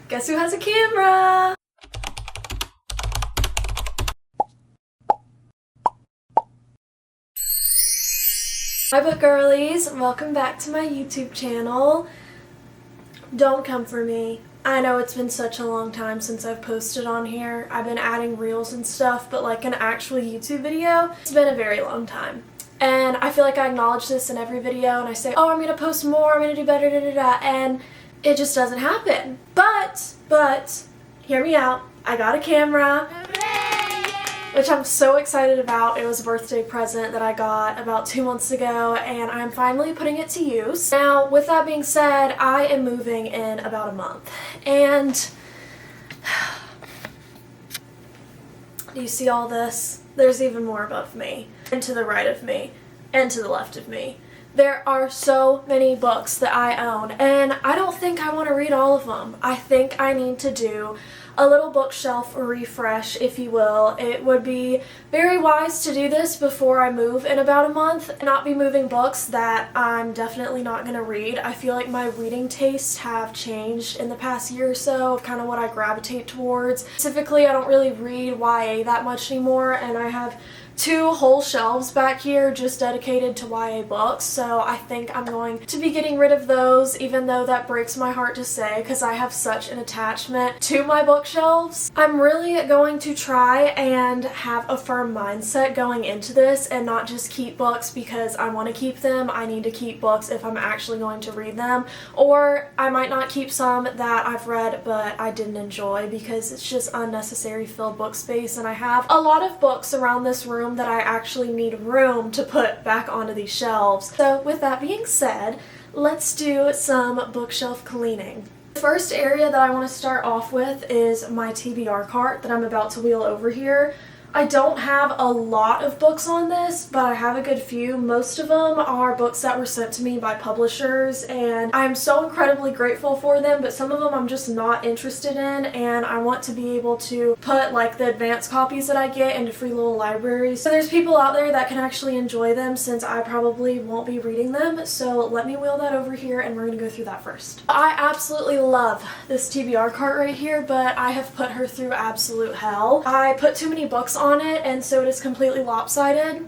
Guess who has a camera? Hi book girlies, welcome back to my YouTube channel. Don't come for me. I know it's been such a long time since I've posted on here. I've been adding reels and stuff, but like an actual YouTube video, it's been a very long time. And I feel like I acknowledge this in every video and I say, oh, I'm gonna post more, I'm gonna do better, and it just doesn't happen. But, hear me out, I got a camera. Which I'm so excited about. It was a birthday present that I got about 2 months ago and I'm finally putting it to use. Now, with that being said, I am moving in about a month. And do you see all this? There's even more above me, and to the right of me, and to the left of me. There are so many books that I own, and I don't think I want to read all of them. I think I need to do a little bookshelf refresh, if you will. It would be very wise to do this before I move in about a month and not be moving books that I'm definitely not going to read. I feel like my reading tastes have changed in the past year or so, kind of what I gravitate towards. Specifically, I don't really read YA that much anymore, and I have 2 whole shelves back here just dedicated to YA books, so I think I'm going to be getting rid of those, even though that breaks my heart to say because I have such an attachment to my bookshelves. I'm really going to try and have a firm mindset going into this and not just keep books because I want to keep them. I need to keep books if I'm actually going to read them, or I might not keep some that I've read but I didn't enjoy because it's just unnecessary filled book space, and I have a lot of books around this room that I actually need room to put back onto these shelves. So with that being said, let's do some bookshelf cleaning. The first area that I want to start off with is my TBR cart that I'm about to wheel over here. I don't have a lot of books on this, but I have a good few. Most of them are books that were sent to me by publishers, and I'm so incredibly grateful for them, but some of them I'm just not interested in, and I want to be able to put like the advanced copies that I get into free little libraries. So there's people out there that can actually enjoy them since I probably won't be reading them, so let me wheel that over here and we're going to go through that first. I absolutely love this TBR cart right here, but I have put her through absolute hell. I put too many books on it, and so it is completely lopsided,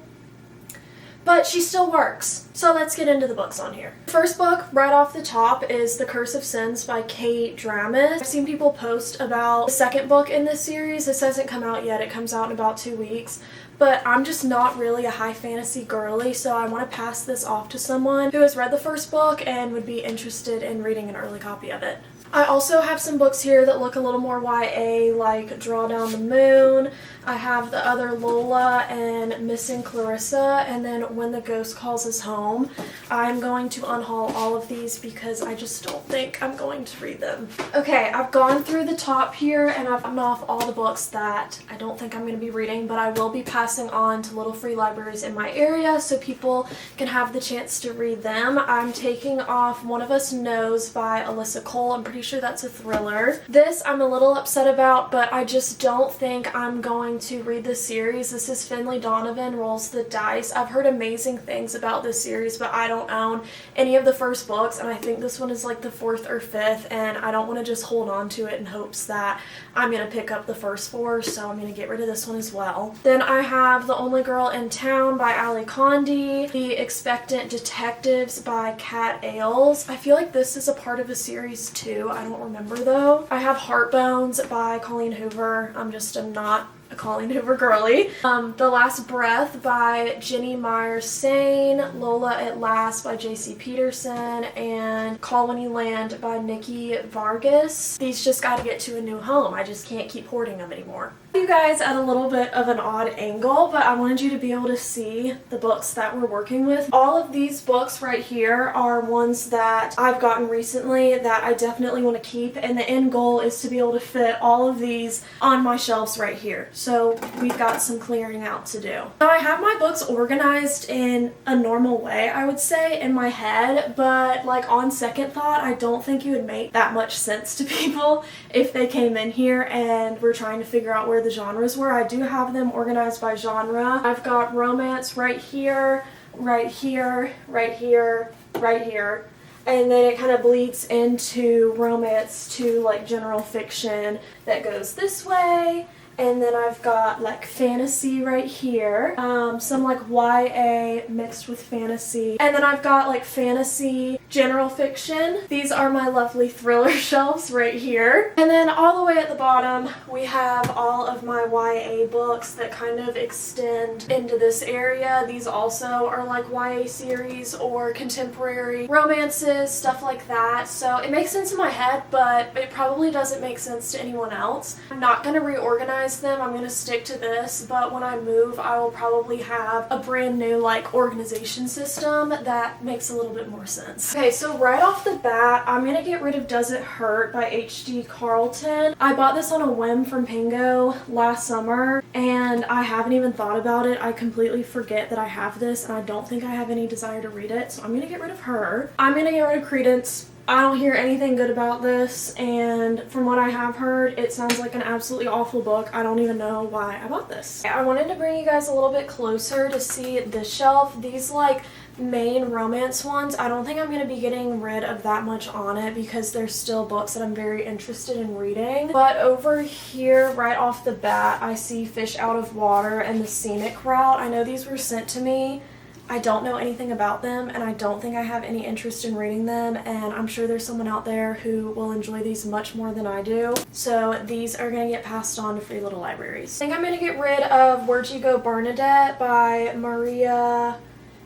but she still works. So let's get into the books on here. First book right off the top is The Curse of Sins by Kate Dramis. I've seen people post about the second book in this series. This hasn't come out yet. It comes out in about 2 weeks. But I'm just not really a high fantasy girly, so I want to pass this off to someone who has read the first book and would be interested in reading an early copy of it. I also have some books here that look a little more YA, like Draw Down the Moon. I have the other Lola and Missing Clarissa, and then When the Ghost Calls Us Home. I'm going to unhaul all of these because I just don't think I'm going to read them. Okay, I've gone through the top here and I've gotten off all the books that I don't think I'm going to be reading, but I will be passing on to little free libraries in my area so people can have the chance to read them. I'm taking off One of Us Knows by Alyssa Cole. I'm pretty sure that's a thriller. This I'm a little upset about, but I just don't think I'm going to read this series. This is Finley Donovan Rolls the Dice. I've heard amazing things about this series, but I don't own any of the first books, and I think this one is like the 4th or 5th, and I don't want to just hold on to it in hopes that I'm going to pick up the first 4, so I'm going to get rid of this one as well. Then I have The Only Girl in Town by Ali Condi, The Expectant Detectives by Kat Ailes. I feel like this is a part of a series too. I don't remember though. I have Heartbones by Colleen Hoover. I'm not a Colleen Hoover girly. The Last Breath by Jenny Myers Sane, Lola at Last by J.C. Peterson, and Colony Land by Nikki Vargas. These just gotta get to a new home. I just can't keep hoarding them anymore. You guys at a little bit of an odd angle, but I wanted you to be able to see the books that we're working with. All of these books right here are ones that I've gotten recently that I definitely want to keep, and the end goal is to be able to fit all of these on my shelves right here. So we've got some clearing out to do. Now I have my books organized in a normal way, I would say, in my head, but like on second thought, I don't think it would make that much sense to people if they came in here and were trying to figure out where the genres were. I do have them organized by genre. I've got romance right here, right here, right here, right here. and then it kind of bleeds into romance to like general fiction that goes this way. And then I've got like fantasy right here, some like YA mixed with fantasy. And then I've got like fantasy, general fiction. These are my lovely thriller shelves right here. And then all the way at the bottom, we have all of my YA books that kind of extend into this area. These also are like YA series or contemporary romances, stuff like that. So it makes sense in my head, but it probably doesn't make sense to anyone else. I'm not going to reorganize them. I'm going to stick to this, but when I move, I will probably have a brand new like organization system that makes a little bit more sense. Okay, so right off the bat, I'm going to get rid of Does It Hurt by H.D. Carlton. I bought this on a whim from Pingo last summer, and I haven't even thought about it. I completely forget that I have this, and I don't think I have any desire to read it, so I'm going to get rid of her. I'm going to get rid of Credence. I don't hear anything good about this, and from what I have heard, it sounds like an absolutely awful book. I don't even know why I bought this. I wanted to bring you guys a little bit closer to see this shelf. These like main romance ones, I don't think I'm going to be getting rid of that much on it because there's still books that I'm very interested in reading. But over here, right off the bat, I see Fish Out of Water and The Scenic Route. I know these were sent to me. I don't know anything about them, and I don't think I have any interest in reading them, and I'm sure there's someone out there who will enjoy these much more than I do. So these are going to get passed on to Free Little Libraries. I think I'm going to get rid of Where'd You Go, Bernadette by Maria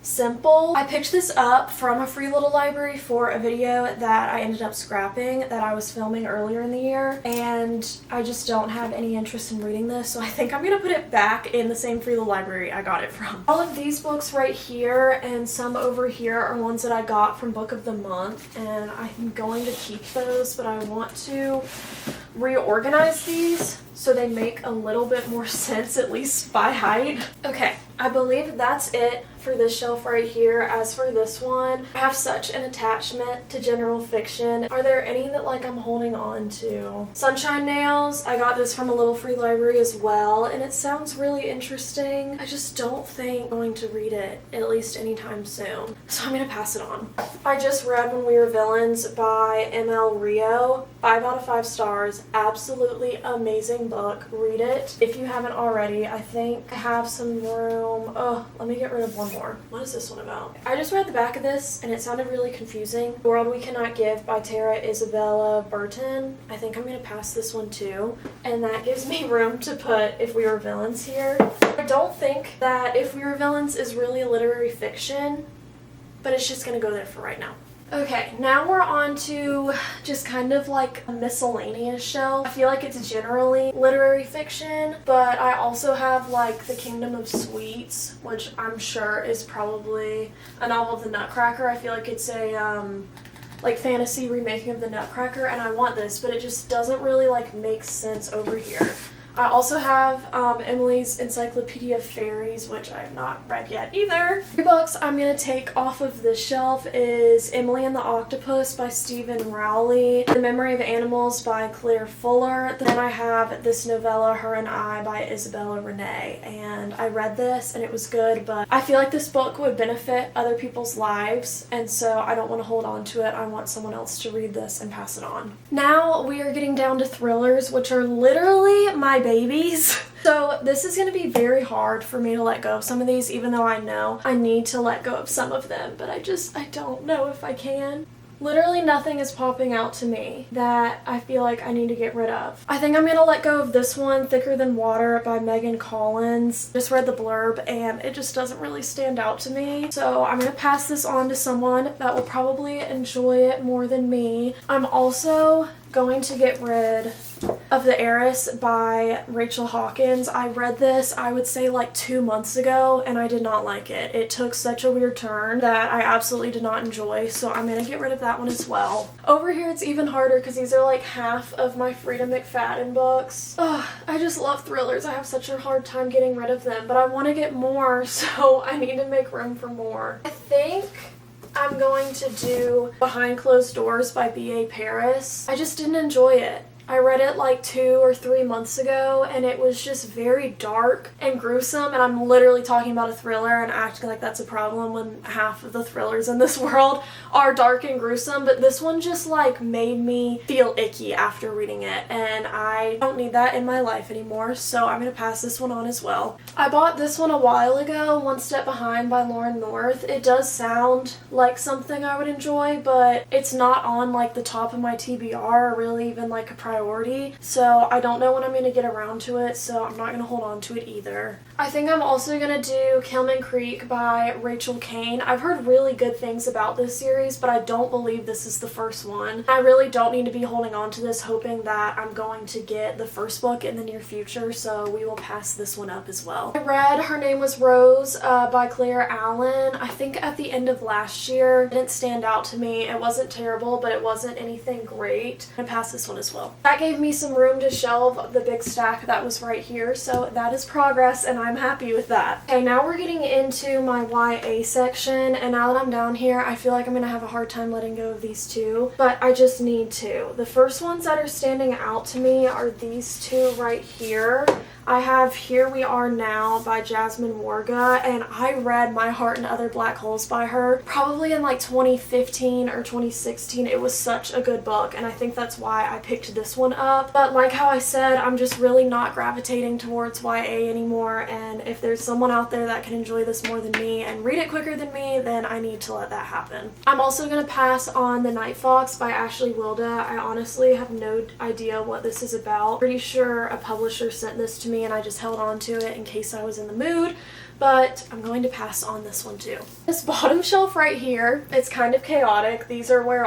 Simple. I picked this up from a Free Little Library for a video that I ended up scrapping that I was filming earlier in the year, and I just don't have any interest in reading this, so I think I'm gonna put it back in the same Free Little Library I got it from. All of these books right here and some over here are ones that I got from Book of the Month, and I'm going to keep those, but I want to reorganize these so they make a little bit more sense, at least by height. Okay, I believe that's it for this shelf right here. As for this one, I have such an attachment to general fiction. Are there any that like I'm holding on to? Sunshine Nails, I got this from a little free library as well, and it sounds really interesting. I just don't think I'm going to read it, at least anytime soon. So I'm gonna pass it on. I just read When We Were Villains by M.L. Rio. 5 out of 5 stars. Absolutely amazing book. Read it if you haven't already. I think I have some room. Oh, let me get rid of one more. What is this one about? I just read the back of this and it sounded really confusing. The World We Cannot Give by Tara Isabella Burton. I think I'm gonna pass this one too, and that gives me room to put If We Were Villains here. I don't think that If We Were Villains is really a literary fiction, but it's just gonna go there for right now. Okay, now we're on to just kind of like a miscellaneous shelf. I feel like it's generally literary fiction, but I also have like The Kingdom of Sweets, which I'm sure is probably a novel of the Nutcracker. I feel like it's a like fantasy remaking of the Nutcracker, and I want this, but it just doesn't really like make sense over here. I also have Emily's Encyclopedia of Fairies, which I have not read yet either. 3 books I'm going to take off of this shelf is Emily and the Octopus by Stephen Rowley, The Memory of Animals by Claire Fuller, then I have this novella Her and I by Isabella Renee, and I read this and it was good, but I feel like this book would benefit other people's lives, and so I don't want to hold on to it. I want someone else to read this and pass it on. Now we are getting down to thrillers, which are literally my babies. So this is going to be very hard for me to let go of some of these, even though I know I need to let go of some of them, but I don't know if I can. Literally nothing is popping out to me that I feel like I need to get rid of. I think I'm going to let go of this one, Thicker Than Water by Megan Collins. Just read the blurb and it just doesn't really stand out to me. So I'm going to pass this on to someone that will probably enjoy it more than me. I'm also going to get rid of The Heiress by Rachel Hawkins. I read this, I would say like 2 months ago, and I did not like it. It took such a weird turn that I absolutely did not enjoy, so I'm gonna get rid of that one as well. Over here it's even harder because these are like half of my Frida McFadden books. Ugh, I just love thrillers. I have such a hard time getting rid of them, but I want to get more, so I need to make room for more. I think I'm going to do Behind Closed Doors by B.A. Paris. I just didn't enjoy it. I read it like 2 or 3 months ago, and it was just very dark and gruesome, and I'm literally talking about a thriller and acting like that's a problem when half of the thrillers in this world are dark and gruesome, but this one just like made me feel icky after reading it, and I don't need that in my life anymore, so I'm gonna pass this one on as well. I bought this one a while ago, One Step Behind by Lauren North. It does sound like something I would enjoy, but it's not on like the top of my TBR or really even like a priority, so I don't know when I'm gonna get around to it, so I'm not gonna hold on to it either. I think I'm also gonna do Kilman Creek by Rachel Kane. I've heard really good things about this series, but I don't believe this is the first one. I really don't need to be holding on to this hoping that I'm going to get the first book in the near future, so we will pass this one up as well. I read Her Name Was Rose by Claire Allen. I think at the end of last year. It didn't stand out to me. It wasn't terrible, but it wasn't anything great. I'm gonna pass this one as well. That gave me some room to shelve the big stack that was right here, so that is progress, and I'm happy with that. Okay, now we're getting into my YA section, and now that I'm down here, I feel like I'm gonna have a hard time letting go of these two, but I just need to. The first ones that are standing out to me are these two right here. I have Here We Are Now by Jasmine Warga, and I read My Heart and Other Black Holes by her probably in like 2015 or 2016. It was such a good book, and I think that's why I picked this one up. But like how I said, I'm just really not gravitating towards YA anymore, and if there's someone out there that can enjoy this more than me and read it quicker than me, then I need to let that happen. I'm also going to pass on The Night Fox by Ashley Wilda. I honestly have no idea what this is about. Pretty sure a publisher sent this to me and I just held on to it in case I was in the mood, but I'm going to pass on this one too. This bottom shelf right here, it's kind of chaotic. These are where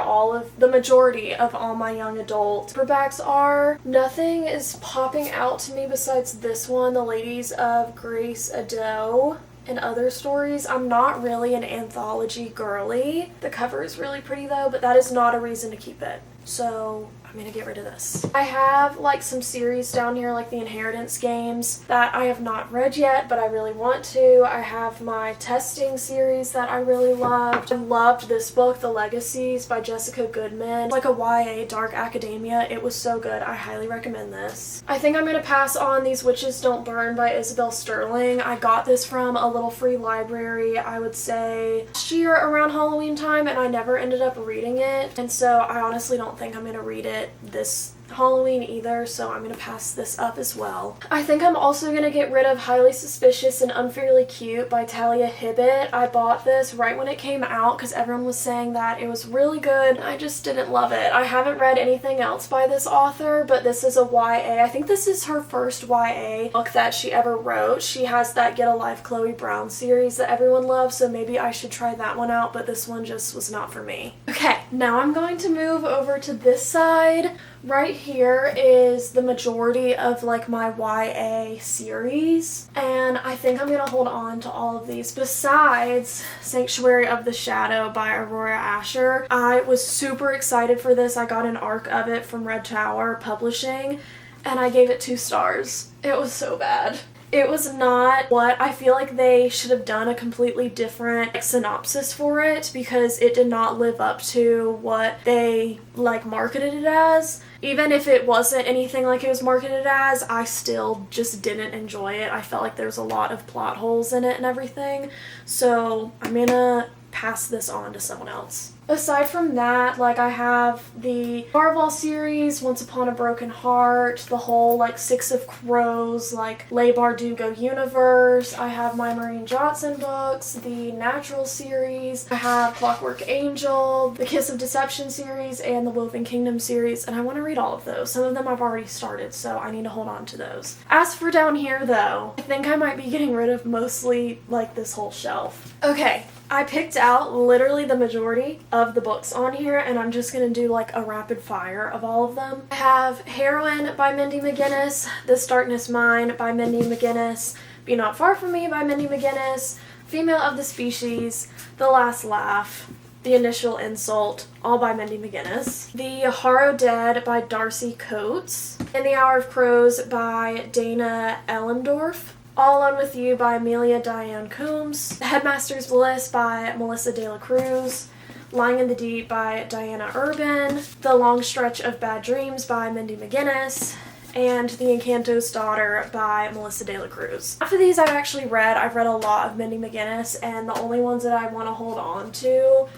the majority of all my young adult paperbacks are. Nothing is popping out to me besides this one, The Ladies of Grace Ado and Other Stories. I'm not really an anthology girly. The cover is really pretty though, but that is not a reason to keep it. So I'm gonna get rid of this. I have like some series down here like the Inheritance games that I have not read yet, but I really want to. I have my testing series that I really loved. I loved this book, The Legacies by Jessica Goodman. Like a YA dark academia. It was so good. I highly recommend this. I think I'm gonna pass on These Witches Don't Burn by Isabel Sterling. I got this from a little free library, I would say last year around Halloween time, and I never ended up reading it, and so I honestly don't think I'm gonna read it this Halloween either, so I'm going to pass this up as well. I think I'm also going to get rid of Highly Suspicious and Unfairly Cute by Talia Hibbett. I bought this right when it came out because everyone was saying that it was really good. I just didn't love it. I haven't read anything else by this author, but this is a YA. I think this is her first YA book that she ever wrote. She has that Get a Life Chloe Brown series that everyone loves, so maybe I should try that one out, but this one just was not for me. Okay, now I'm going to move over to this side. Right here is the majority of like my YA series, and I think I'm gonna hold on to all of these besides Sanctuary of the Shadow by Aurora Asher. I was super excited for this. I got an arc of it from Red Tower Publishing and I gave it 2 stars. It was so bad. It was not what I feel like they should have done a completely different synopsis for it because it did not live up to what they like marketed it as. Even if it wasn't anything like it was marketed as, I still just didn't enjoy it. I felt like there was a lot of plot holes in it and everything. So I'm gonna pass this on to someone else. Aside from that, like I have the Marvel series, Once Upon a Broken Heart, the whole like Six of Crows, like Leigh Bardugo universe. I have my Maureen Johnson books, the Natural series. I have Clockwork Angel, the Kiss of Deception series, and the Woven Kingdom series, and I want to read all of those. Some of them I've already started, so I need to hold on to those. As for down here though, I think I might be getting rid of mostly like this whole shelf. Okay. I picked out literally the majority of the books on here, and I'm just going to do like a rapid fire of all of them. I have Heroine by Mindy McGinnis, This Darkness Mine by Mindy McGinnis, Be Not Far From Me by Mindy McGinnis, Female of the Species, The Last Laugh, The Initial Insult, all by Mindy McGinnis, The Harrow Dead by Darcy Coates, In the Hour of Crows by Dana Ellendorf, All Alone With You by Amelia Diane Coombs, The Headmaster's Bliss by Melissa De La Cruz, Lying in the Deep by Diana Urban, The Long Stretch of Bad Dreams by Mindy McGinnis, and The Encanto's Daughter by Melissa De La Cruz. After these I've read a lot of Mindy McGinnis, and the only ones that I want to hold on to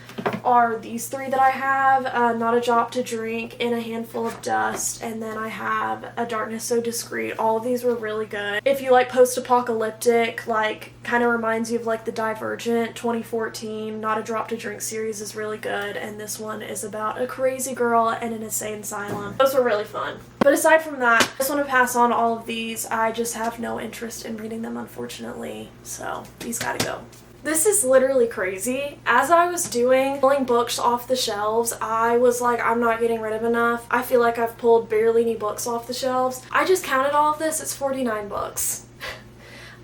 are these three that I have, Not a Drop to Drink, In a Handful of Dust, and then I have A Darkness So Discreet. All of these were really good. If you like post-apocalyptic, like kind of reminds you of like the Divergent 2014 Not a Drop to Drink series is really good, and this one is about a crazy girl in an insane asylum. Those were really fun. But aside from that, I just want to pass on all of these. I just have no interest in reading them, unfortunately, so these gotta go. This is literally crazy. As I was pulling books off the shelves, I was like, I'm not getting rid of enough. I feel like I've pulled barely any books off the shelves. I just counted all of this, it's 49 books.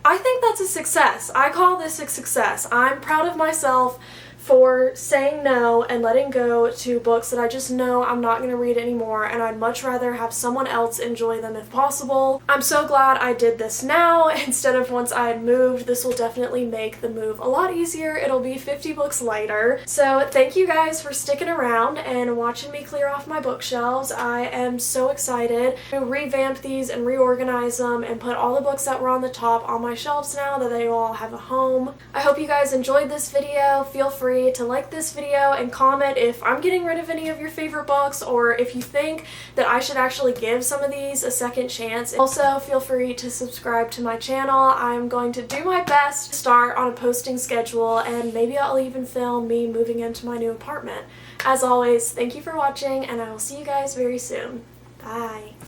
I think that's a success. I call this a success. I'm proud of myself for saying no and letting go to books that I just know I'm not going to read anymore, and I'd much rather have someone else enjoy them if possible. I'm so glad I did this now instead of once I had moved. This will definitely make the move a lot easier. It'll be 50 books lighter. So thank you guys for sticking around and watching me clear off my bookshelves. I am so excited to revamp these and reorganize them and put all the books that were on the top on my shelves now that they all have a home. I hope you guys enjoyed this video. Feel free to like this video and comment if I'm getting rid of any of your favorite books, or if you think that I should actually give some of these a second chance. Also, feel free to subscribe to my channel. I'm going to do my best to start on a posting schedule, and maybe I'll even film me moving into my new apartment. As always, thank you for watching, and I will see you guys very soon. Bye!